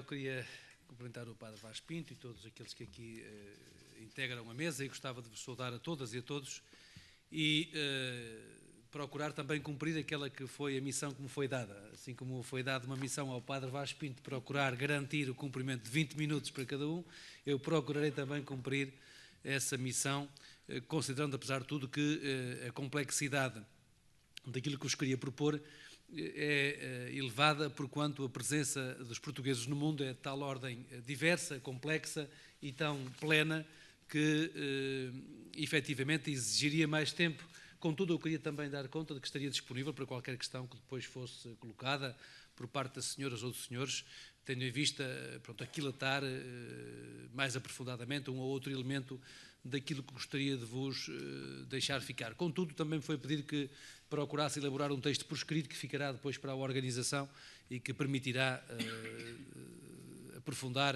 queria cumprimentar o Padre Vaz Pinto e todos aqueles que aqui integram a mesa, e gostava de vos saudar a todas e a todos e procurar também cumprir aquela que foi a missão que me foi dada. Assim como foi dada uma missão ao Padre Vaz Pinto, procurar garantir o cumprimento de 20 minutos para cada um, eu procurarei também cumprir essa missão, considerando, apesar de tudo, que a complexidade daquilo que vos queria propor é elevada, porquanto a presença dos portugueses no mundo é de tal ordem diversa, complexa e tão plena que efetivamente exigiria mais tempo. Contudo, eu queria também dar conta de que estaria disponível para qualquer questão que depois fosse colocada por parte das senhoras ou dos senhores, tendo em vista, pronto, aquilatar mais aprofundadamente um ou outro elemento daquilo que gostaria de vos deixar ficar. Contudo, também me foi pedido que procurasse elaborar um texto por escrito que ficará depois para a organização e que permitirá aprofundar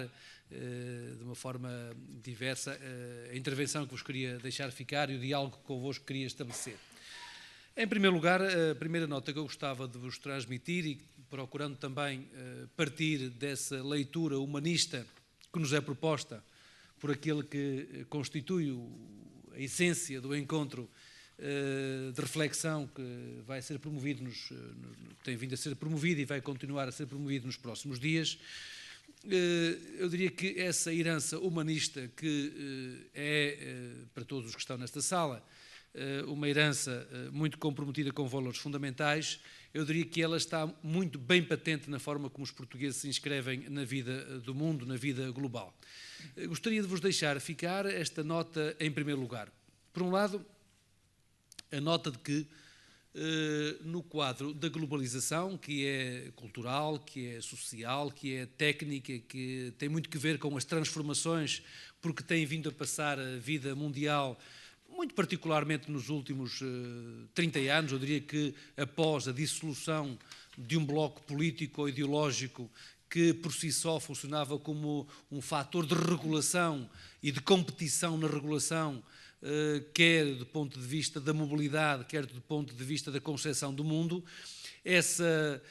de uma forma diversa a intervenção que vos queria deixar ficar e o diálogo que convosco queria estabelecer. Em primeiro lugar, a primeira nota que eu gostava de vos transmitir, e procurando também partir dessa leitura humanista que nos é proposta por aquele que constitui a essência do encontro de reflexão que vai ser promovido, tem vindo a ser promovido e vai continuar a ser promovido nos próximos dias. Eu diria que essa herança humanista que para todos os que estão nesta sala, uma herança muito comprometida com valores fundamentais, eu diria que ela está muito bem patente na forma como os portugueses se inscrevem na vida do mundo, na vida global. Gostaria de vos deixar ficar esta nota em primeiro lugar. Por um lado, a nota de que no quadro da globalização, que é cultural, que é social, que é técnica, que tem muito que ver com as transformações, porque tem vindo a passar a vida mundial, muito particularmente nos últimos 30 anos, eu diria que após a dissolução de um bloco político ou ideológico que por si só funcionava como um fator de regulação e de competição na regulação, quer do ponto de vista da mobilidade, quer do ponto de vista da concepção do mundo, essa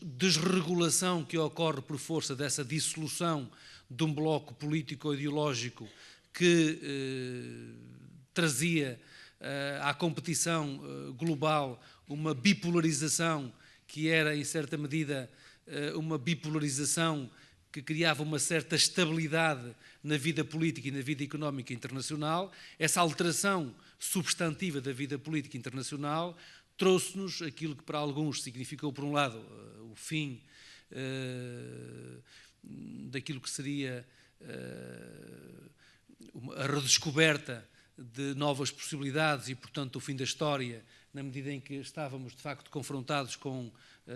desregulação que ocorre por força dessa dissolução de um bloco político ou ideológico que trazia à competição global uma bipolarização que era, em certa medida, uma bipolarização que criava uma certa estabilidade na vida política e na vida económica internacional. Essa alteração substantiva da vida política internacional trouxe-nos aquilo que para alguns significou, por um lado, o fim daquilo que seria a redescoberta de novas possibilidades e, portanto, o fim da história, na medida em que estávamos, de facto, confrontados com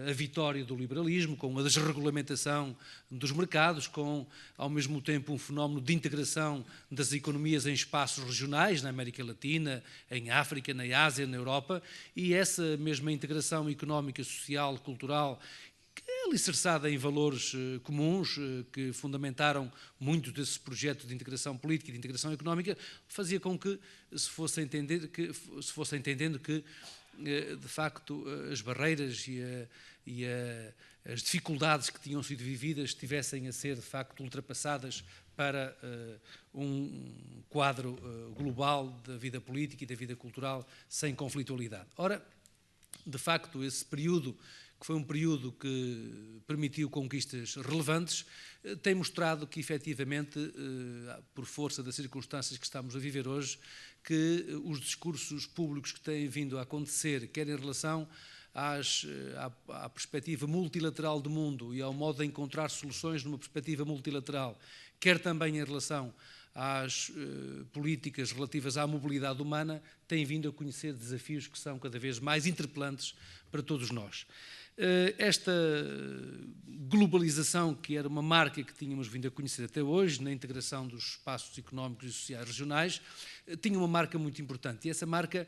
a vitória do liberalismo, com a desregulamentação dos mercados, com, ao mesmo tempo, um fenómeno de integração das economias em espaços regionais, na América Latina, em África, na Ásia, na Europa, e essa mesma integração económica, social, cultural, alicerçada em valores comuns que fundamentaram muito desse projeto de integração política e de integração económica, fazia com que se fosse entendendo que, de facto, as barreiras e as dificuldades que tinham sido vividas tivessem a ser, de facto, ultrapassadas para um quadro global da vida política e da vida cultural sem conflitualidade. Ora, de facto, esse período, que foi um período que permitiu conquistas relevantes, tem mostrado que, efetivamente, por força das circunstâncias que estamos a viver hoje, que os discursos públicos que têm vindo a acontecer, quer em relação à perspectiva multilateral do mundo e ao modo de encontrar soluções numa perspectiva multilateral, quer também em relação às políticas relativas à mobilidade humana, têm vindo a conhecer desafios que são cada vez mais interpelantes para todos nós. Esta globalização, que era uma marca que tínhamos vindo a conhecer até hoje, na integração dos espaços económicos e sociais regionais, tinha uma marca muito importante. E essa marca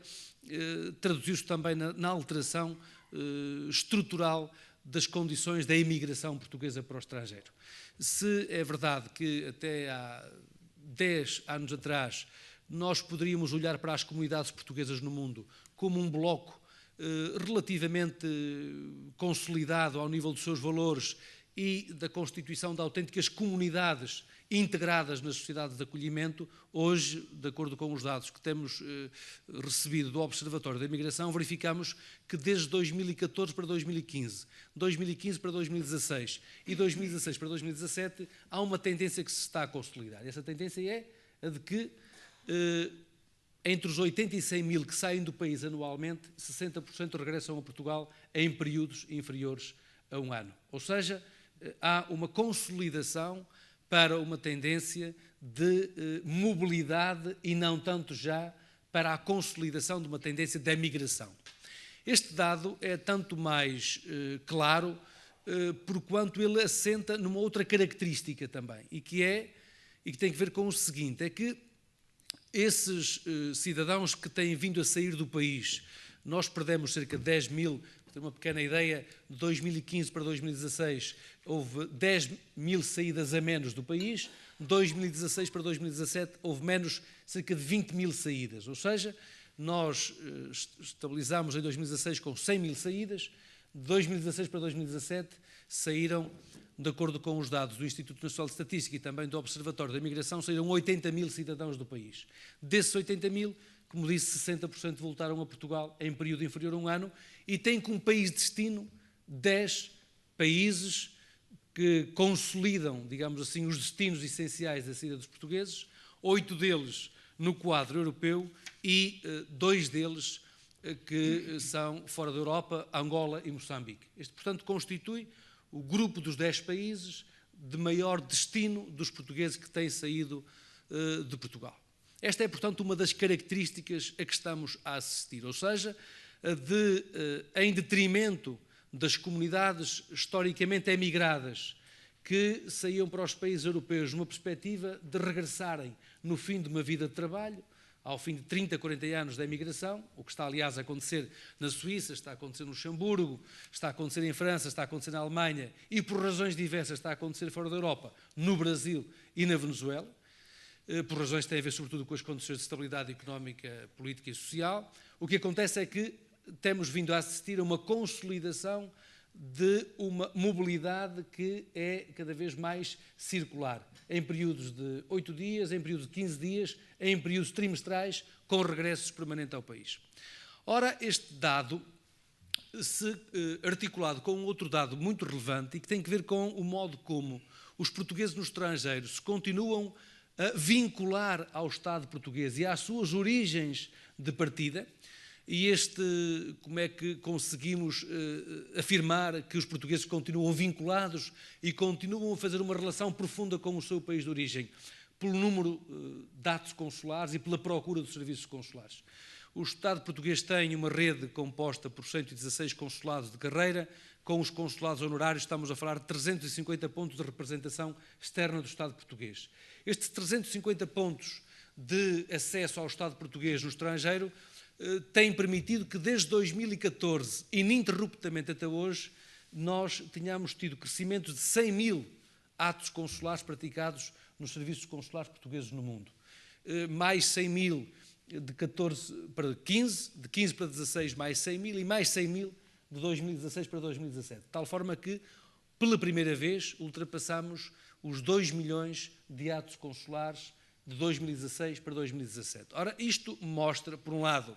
traduziu-se também na alteração estrutural das condições da imigração portuguesa para o estrangeiro. Se é verdade que até há 10 anos atrás nós poderíamos olhar para as comunidades portuguesas no mundo como um bloco relativamente consolidado ao nível dos seus valores e da constituição de autênticas comunidades integradas nas sociedades de acolhimento. Hoje, de acordo com os dados que temos recebido do Observatório da Imigração, verificamos que desde 2014 para 2015, 2015 para 2016 e 2016 para 2017, há uma tendência que se está a consolidar. Essa tendência é a de que entre os 80 e 100 mil que saem do país anualmente, 60% regressam a Portugal em períodos inferiores a um ano. Ou seja, há uma consolidação para uma tendência de mobilidade e não tanto já para a consolidação de uma tendência de emigração. Este dado é tanto mais claro porquanto ele assenta numa outra característica também, e que tem a ver com o seguinte, é que esses cidadãos que têm vindo a sair do país, nós perdemos cerca de 10 mil, para ter uma pequena ideia, de 2015 para 2016 houve 10 mil saídas a menos do país, de 2016 para 2017 houve menos cerca de 20 mil saídas, ou seja, nós estabilizámos em 2016 com 100 mil saídas, de 2016 para 2017 saíram, de acordo com os dados do Instituto Nacional de Estatística e também do Observatório da Imigração, saíram 80 mil cidadãos do país. Desses 80 mil, como disse, 60% voltaram a Portugal em período inferior a um ano e têm como país de destino 10 países que consolidam, digamos assim, os destinos essenciais da saída dos portugueses, 8 deles no quadro europeu e 2 deles que são fora da Europa, Angola e Moçambique. Este, portanto, constitui o grupo dos 10 países de maior destino dos portugueses que têm saído de Portugal. Esta é, portanto, uma das características a que estamos a assistir, ou seja, em detrimento das comunidades historicamente emigradas que saíam para os países europeus numa perspectiva de regressarem no fim de uma vida de trabalho, ao fim de 30, 40 anos da imigração, o que está, aliás, a acontecer na Suíça, está a acontecer no Luxemburgo, está a acontecer em França, está a acontecer na Alemanha e, por razões diversas, está a acontecer fora da Europa, no Brasil e na Venezuela, por razões que têm a ver, sobretudo, com as condições de estabilidade económica, política e social. O que acontece é que temos vindo a assistir a uma consolidação de uma mobilidade que é cada vez mais circular, em períodos de 8 dias, em períodos de 15 dias, em períodos trimestrais, com regressos permanentes ao país. Ora, este dado, se articulado com um outro dado muito relevante e que tem a ver com o modo como os portugueses no estrangeiro se continuam a vincular ao Estado português e às suas origens de partida, e como é que conseguimos afirmar que os portugueses continuam vinculados e continuam a fazer uma relação profunda com o seu país de origem, pelo número de atos consulares e pela procura dos serviços consulares. O Estado português tem uma rede composta por 116 consulados de carreira, com os consulados honorários estamos a falar de 350 pontos de representação externa do Estado português. Estes 350 pontos de acesso ao Estado português no estrangeiro têm permitido que desde 2014, ininterruptamente até hoje, nós tenhamos tido crescimento de 100 mil atos consulares praticados nos serviços consulares portugueses no mundo. Mais 100 mil de 14 para 15, de 15 para 16 mais 100 mil e mais 100 mil de 2016 para 2017. De tal forma que, pela primeira vez, ultrapassamos os 2 milhões de atos consulares de 2016 para 2017. Ora, isto mostra, por um lado,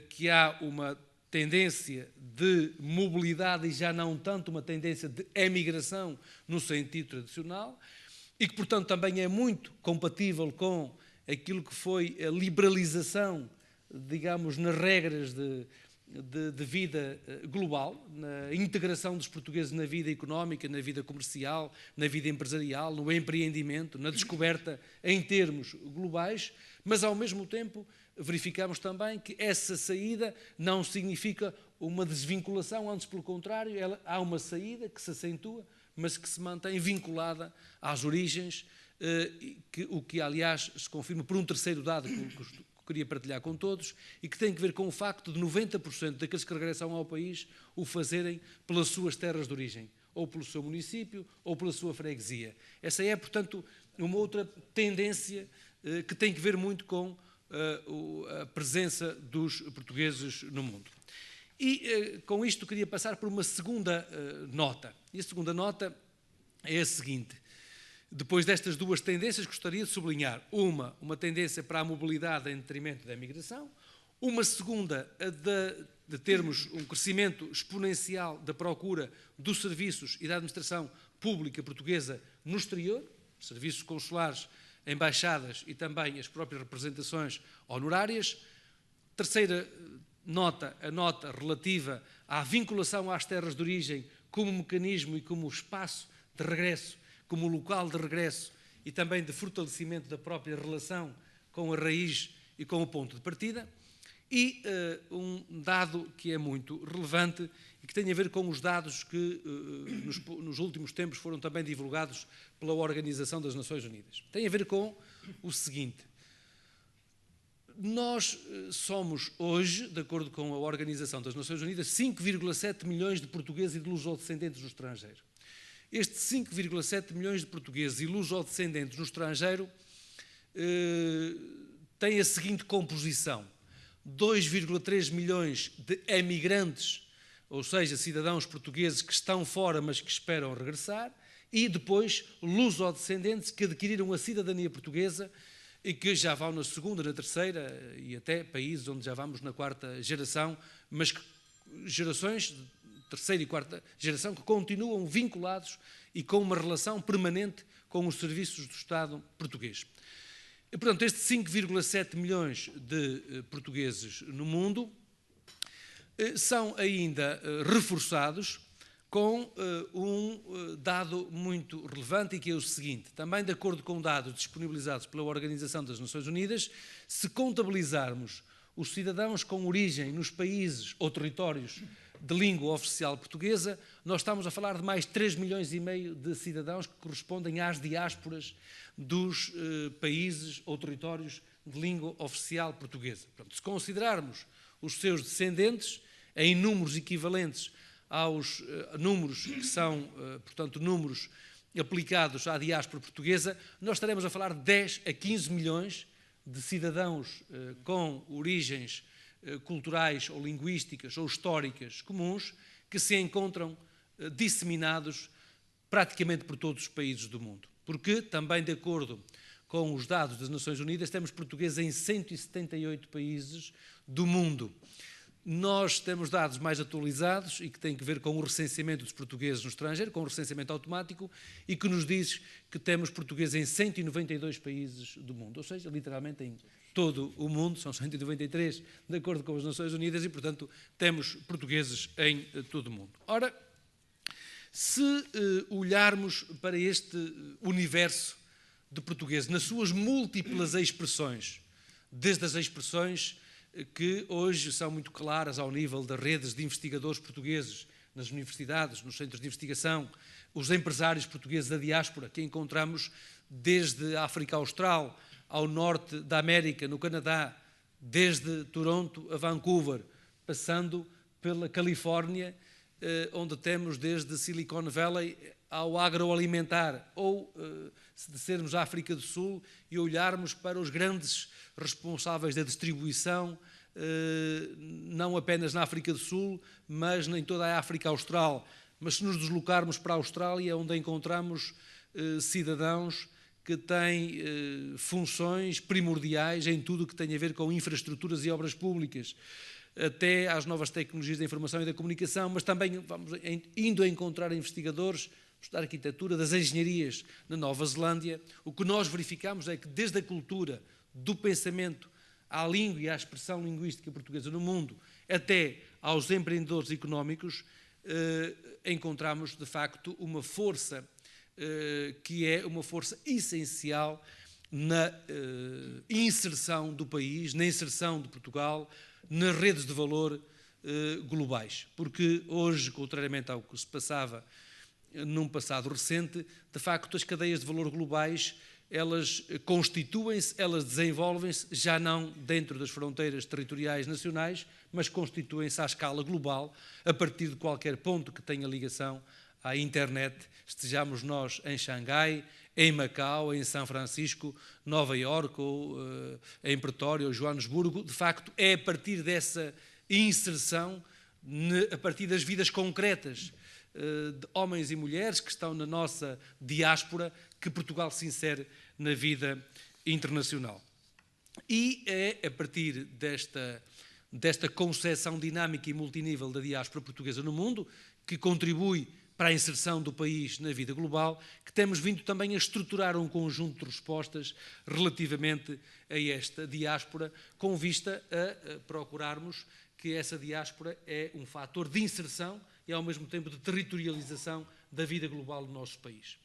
que há uma tendência de mobilidade e já não tanto uma tendência de emigração no sentido tradicional e que, portanto, também é muito compatível com aquilo que foi a liberalização, digamos, nas regras de vida global, na integração dos portugueses na vida económica, na vida comercial, na vida empresarial, no empreendimento, na descoberta em termos globais, mas ao mesmo tempo verificamos também que essa saída não significa uma desvinculação, antes pelo contrário, há uma saída que se acentua, mas que se mantém vinculada às origens, o que aliás se confirma por um terceiro dado que queria partilhar com todos e que tem a ver com o facto de 90% daqueles que regressam ao país o fazerem pelas suas terras de origem, ou pelo seu município, ou pela sua freguesia. Essa é, portanto, uma outra tendência que tem a ver muito com a presença dos portugueses no mundo. E com isto queria passar por uma segunda nota. E a segunda nota é a seguinte. Depois destas duas tendências, gostaria de sublinhar uma tendência para a mobilidade em detrimento da migração, uma segunda de termos um crescimento exponencial da procura dos serviços e da administração pública portuguesa no exterior, serviços consulares, embaixadas e também as próprias representações honorárias. Terceira nota, a nota relativa à vinculação às terras de origem como mecanismo e como espaço de regresso, como local de regresso e também de fortalecimento da própria relação com a raiz e com o ponto de partida. E um dado que é muito relevante e que tem a ver com os dados que nos últimos tempos foram também divulgados pela Organização das Nações Unidas. Tem a ver com o seguinte. Nós somos hoje, de acordo com a Organização das Nações Unidas, 5,7 milhões de portugueses e de lusodescendentes no estrangeiro. Estes 5,7 milhões de portugueses e lusodescendentes no estrangeiro têm a seguinte composição. 2,3 milhões de emigrantes, ou seja, cidadãos portugueses que estão fora, mas que esperam regressar, e depois lusodescendentes que adquiriram a cidadania portuguesa e que já vão na segunda, na terceira e até países onde já vamos na quarta geração, mas que, gerações de terceira e quarta geração que continuam vinculados e com uma relação permanente com os serviços do Estado português. E, portanto, estes 5,7 milhões de portugueses no mundo são ainda reforçados com um dado muito relevante e que é o seguinte. Também de acordo com dados disponibilizados pela Organização das Nações Unidas, se contabilizarmos os cidadãos com origem nos países ou territórios de língua oficial portuguesa, nós estamos a falar de mais 3 milhões e meio de cidadãos que correspondem às diásporas dos países ou territórios de língua oficial portuguesa. Portanto, se considerarmos os seus descendentes em números equivalentes aos números que são, portanto, números aplicados à diáspora portuguesa, nós estaremos a falar de 10 a 15 milhões de cidadãos com origens culturais ou linguísticas ou históricas comuns que se encontram disseminados praticamente por todos os países do mundo. Porque, também de acordo com os dados das Nações Unidas, temos portugueses em 178 países do mundo. Nós temos dados mais atualizados e que têm a ver com o recenseamento dos portugueses no estrangeiro, com o recenseamento automático, e que nos diz que temos portugueses em 192 países do mundo, ou seja, literalmente em todo o mundo, são 193 de acordo com as Nações Unidas e, portanto, temos portugueses em todo o mundo. Ora, se olharmos para este universo de portugueses, nas suas múltiplas expressões, desde as expressões que hoje são muito claras ao nível das redes de investigadores portugueses nas universidades, nos centros de investigação, os empresários portugueses da diáspora, que encontramos desde a África Austral ao norte da América, no Canadá, desde Toronto a Vancouver, passando pela Califórnia, onde temos desde Silicon Valley ao agroalimentar, ou se descermos à África do Sul e olharmos para os grandes responsáveis da distribuição, não apenas na África do Sul, mas em toda a África Austral. Mas se nos deslocarmos para a Austrália, onde encontramos cidadãos que têm funções primordiais em tudo o que tem a ver com infraestruturas e obras públicas, até às novas tecnologias da informação e da comunicação, mas também vamos indo a encontrar investigadores da arquitetura, das engenharias na Nova Zelândia. O que nós verificamos é que desde a cultura, do pensamento, à língua e à expressão linguística portuguesa no mundo, até aos empreendedores económicos, encontramos de facto uma força que é uma força essencial na inserção do país, na inserção de Portugal, nas redes de valor globais. Porque hoje, contrariamente ao que se passava num passado recente, de facto as cadeias de valor globais, elas constituem-se, elas desenvolvem-se, já não dentro das fronteiras territoriais nacionais, mas constituem-se à escala global, a partir de qualquer ponto que tenha ligação à internet, estejamos nós em Xangai, em Macau, em São Francisco, Nova Iorque, ou em Pretória ou Joanesburgo. De facto, é a partir dessa inserção a partir das vidas concretas de homens e mulheres que estão na nossa diáspora, que Portugal se insere na vida internacional. E é a partir desta concepção dinâmica e multinível da diáspora portuguesa no mundo, que contribui para a inserção do país na vida global, que temos vindo também a estruturar um conjunto de respostas relativamente a esta diáspora, com vista a procurarmos que essa diáspora é um fator de inserção e, ao mesmo tempo, de territorialização da vida global do nosso país.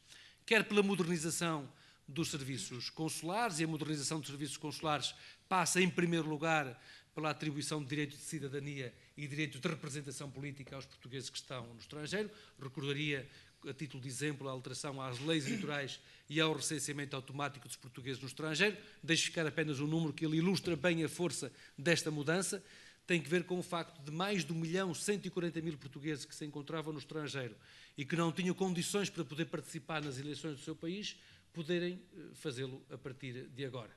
Quer pela modernização dos serviços consulares, e a modernização dos serviços consulares passa, em primeiro lugar, pela atribuição de direito de cidadania e direito de representação política aos portugueses que estão no estrangeiro. Recordaria, a título de exemplo, a alteração às leis eleitorais e ao recenseamento automático dos portugueses no estrangeiro. Deixo ficar apenas um número que ele ilustra bem a força desta mudança. Tem que ver com o facto de mais de 1.140.000 portugueses que se encontravam no estrangeiro e que não tinham condições para poder participar nas eleições do seu país, poderem fazê-lo a partir de agora.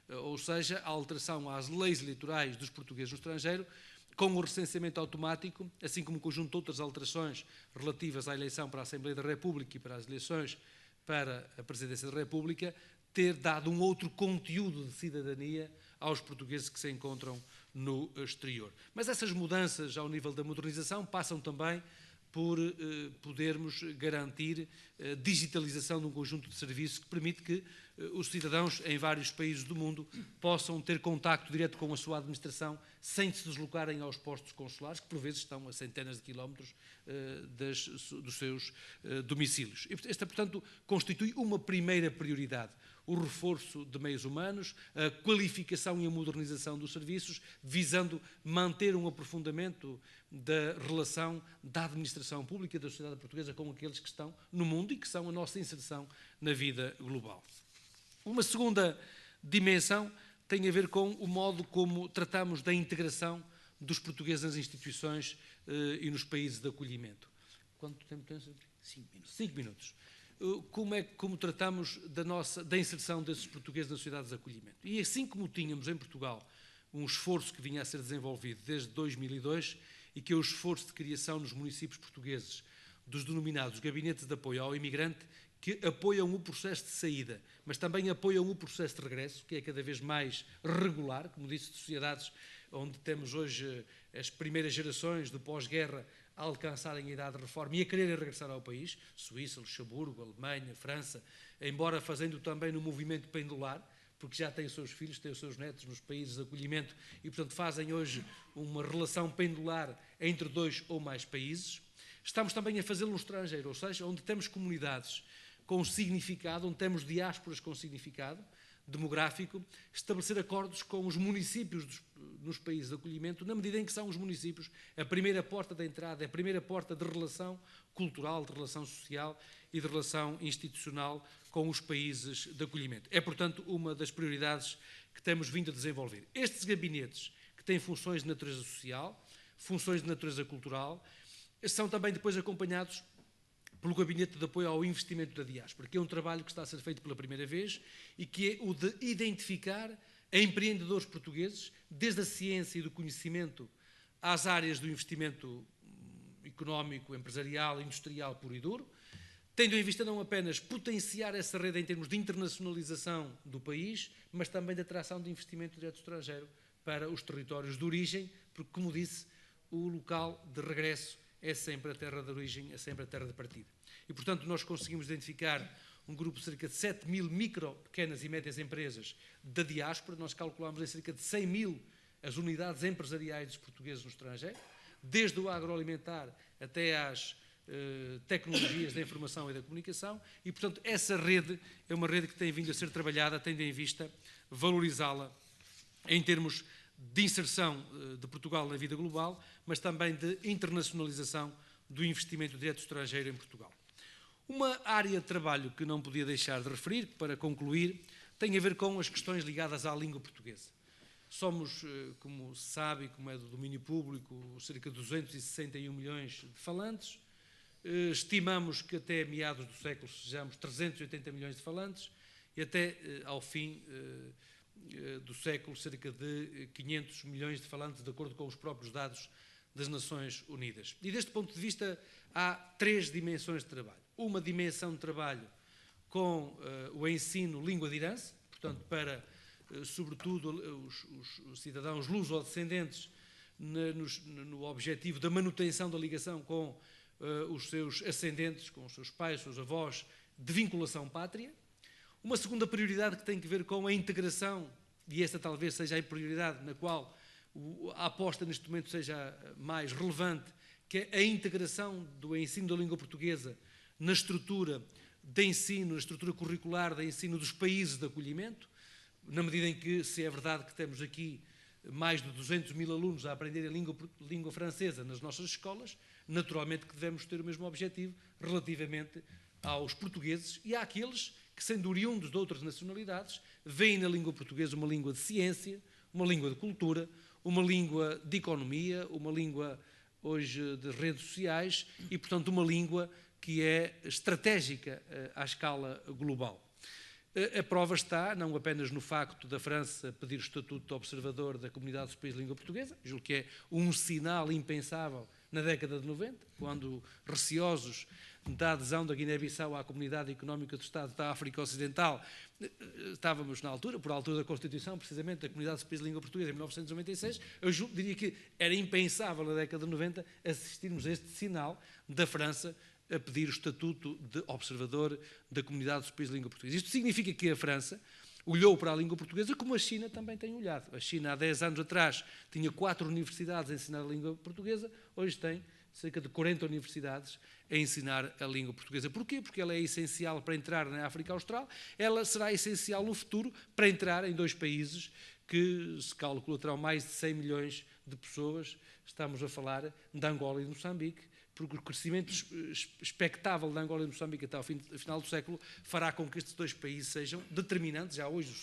Ou seja, a alteração às leis eleitorais dos portugueses no estrangeiro, com o recenseamento automático, assim como um conjunto de outras alterações relativas à eleição para a Assembleia da República e para as eleições para a Presidência da República, ter dado um outro conteúdo de cidadania aos portugueses que se encontram no exterior. Mas essas mudanças ao nível da modernização passam também por podermos garantir a digitalização de um conjunto de serviços que permite que os cidadãos em vários países do mundo possam ter contacto direto com a sua administração sem se deslocarem aos postos consulares, que por vezes estão a centenas de quilómetros dos seus domicílios. E esta, portanto, constitui uma primeira prioridade: o reforço de meios humanos, a qualificação e a modernização dos serviços, visando manter um aprofundamento da relação da administração pública da sociedade portuguesa com aqueles que estão no mundo e que são a nossa inserção na vida global. Uma segunda dimensão tem a ver com o modo como tratamos da integração dos portugueses nas instituições e nos países de acolhimento. Quanto tempo tens? 5 minutos. 5 minutos. Como tratamos da inserção desses portugueses nas sociedades de acolhimento. E assim como tínhamos em Portugal um esforço que vinha a ser desenvolvido desde 2002 e que é o esforço de criação nos municípios portugueses dos denominados gabinetes de apoio ao imigrante, que apoiam o processo de saída, mas também apoiam o processo de regresso, que é cada vez mais regular, como disse, de sociedades onde temos hoje as primeiras gerações do pós-guerra a alcançarem a idade de reforma e a quererem regressar ao país, Suíça, Luxemburgo, Alemanha, França, embora fazendo também no movimento pendular, porque já têm os seus filhos, têm os seus netos nos países de acolhimento e, portanto, fazem hoje uma relação pendular entre 2 ou mais países. Estamos também a fazê-lo no estrangeiro, ou seja, onde temos comunidades com significado, onde temos diásporas com significado demográfico, estabelecer acordos com os municípios nos países de acolhimento, na medida em que são os municípios a primeira porta de entrada, a primeira porta de relação cultural, de relação social e de relação institucional com os países de acolhimento. É, portanto, uma das prioridades que temos vindo a desenvolver. Estes gabinetes, que têm funções de natureza social, funções de natureza cultural, são também depois acompanhados pelo Gabinete de Apoio ao Investimento da Diáspora, que é um trabalho que está a ser feito pela primeira vez e que é o de identificar empreendedores portugueses, desde a ciência e do conhecimento às áreas do investimento económico, empresarial, industrial puro e duro, tendo em vista não apenas potenciar essa rede em termos de internacionalização do país, mas também de atração de investimento direto estrangeiro para os territórios de origem, porque, como disse, o local de regresso é sempre a terra de origem, é sempre a terra de partida. E, portanto, nós conseguimos identificar um grupo de cerca de 7.000 micro, pequenas e médias empresas da diáspora. Nós calculamos em cerca de 100.000 as unidades empresariais dos portugueses no estrangeiro, desde o agroalimentar até às tecnologias da informação e da comunicação, e, portanto, essa rede é uma rede que tem vindo a ser trabalhada, tendo em vista valorizá-la em termos de inserção de Portugal na vida global, mas também de internacionalização do investimento direto estrangeiro em Portugal. Uma área de trabalho que não podia deixar de referir, para concluir, tem a ver com as questões ligadas à língua portuguesa. Somos, como se sabe e como é do domínio público, cerca de 261 milhões de falantes. Estimamos que até meados do século sejamos 380 milhões de falantes e até ao fim do século cerca de 500 milhões de falantes, de acordo com os próprios dados das Nações Unidas. E deste ponto de vista há 3 dimensões de trabalho. Uma dimensão de trabalho com o ensino língua de herança, portanto, para, sobretudo, os cidadãos luso-descendentes, no objetivo da manutenção da ligação com os seus ascendentes, com os seus pais, os seus avós, de vinculação pátria. Uma segunda prioridade que tem a ver com a integração, e esta talvez seja a prioridade na qual a aposta neste momento seja mais relevante, que é a integração do ensino da língua portuguesa na estrutura de ensino, na estrutura curricular de ensino dos países de acolhimento, na medida em que, se é verdade que temos aqui mais de 200 mil alunos a aprender a língua francesa nas nossas escolas, naturalmente que devemos ter o mesmo objetivo relativamente aos portugueses e àqueles que, sendo oriundos de outras nacionalidades, veem na língua portuguesa uma língua de ciência, uma língua de cultura, uma língua de economia, uma língua hoje de redes sociais e, portanto, uma língua que é estratégica à escala global. A prova está não apenas no facto da França pedir o estatuto de observador da Comunidade dos Países de Língua Portuguesa, julgo que é um sinal impensável na década de 90, quando receosos da adesão da Guiné-Bissau à Comunidade Económica do Estado da África Ocidental, estávamos na altura, por altura da Constituição, precisamente, da Comunidade dos Países de Língua Portuguesa, em 1996, eu diria que era impensável na década de 90 assistirmos a este sinal da França a pedir o estatuto de observador da Comunidade dos Países de Língua Portuguesa. Isto significa que a França olhou para a língua portuguesa como a China também tem olhado. A China, há 10 anos atrás, tinha 4 universidades a ensinar a língua portuguesa, hoje tem cerca de 40 universidades a ensinar a língua portuguesa. Porquê? Porque ela é essencial para entrar na África Austral, ela será essencial no futuro para entrar em 2 países que se calcula terão mais de 100 milhões de pessoas. Estamos a falar de Angola e de Moçambique, porque o crescimento expectável de Angola e Moçambique até ao final do século fará com que estes 2 países sejam determinantes, já hoje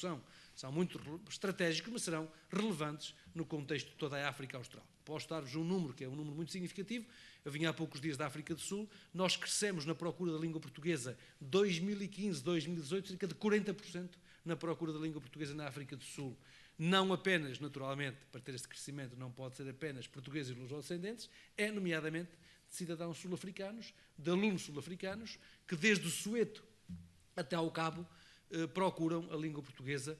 são muito estratégicos, mas serão relevantes no contexto de toda a África Austral. Posso dar-vos um número, que é um número muito significativo. Eu vim há poucos dias da África do Sul, nós crescemos na procura da língua portuguesa 2015, 2018, cerca de 40% na procura da língua portuguesa na África do Sul. Não apenas, naturalmente, para ter este crescimento, não pode ser apenas portugueses e luso-descendentes, é nomeadamente de cidadãos sul-africanos, de alunos sul-africanos, que desde o Soweto até ao Cabo procuram a língua portuguesa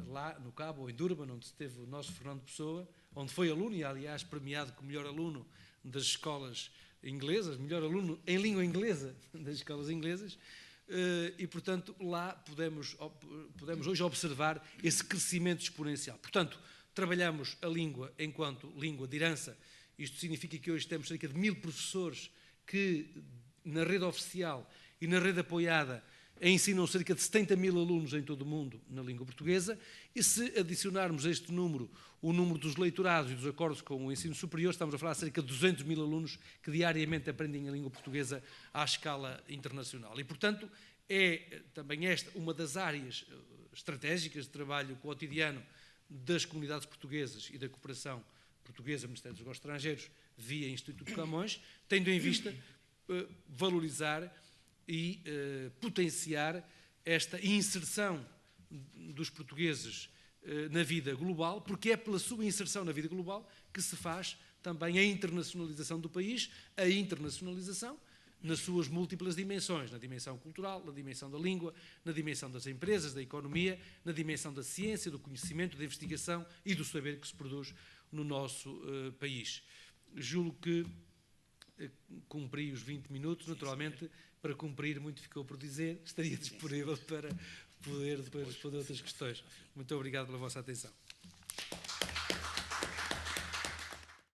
lá no Cabo, ou em Durban, onde esteve o nosso Fernando Pessoa, onde foi aluno e, aliás, premiado como melhor aluno das escolas inglesas, melhor aluno em língua inglesa das escolas inglesas, e, portanto, lá podemos hoje observar esse crescimento exponencial. Portanto, trabalhamos a língua enquanto língua de herança. Isto significa que hoje temos cerca de 1000 professores que, na rede oficial e na rede apoiada, ensinam cerca de 70 mil alunos em todo o mundo na língua portuguesa, e se adicionarmos a este número o número dos leitorados e dos acordos com o ensino superior, estamos a falar de cerca de 200 mil alunos que diariamente aprendem a língua portuguesa à escala internacional. E, portanto, é também esta uma das áreas estratégicas de trabalho cotidiano das comunidades portuguesas e da cooperação portuguesa, Ministério dos Negócios Estrangeiros, via Instituto Camões, tendo em vista valorizar e potenciar esta inserção dos portugueses na vida global, porque é pela sua inserção na vida global que se faz também a internacionalização do país, a internacionalização nas suas múltiplas dimensões, na dimensão cultural, na dimensão da língua, na dimensão das empresas, da economia, na dimensão da ciência, do conhecimento, da investigação e do saber que se produz no nosso país. Julgo que cumpri os 20 minutos, naturalmente, para cumprir muito ficou por dizer, estaria disponível para poder depois responder outras questões. Muito obrigado pela vossa atenção.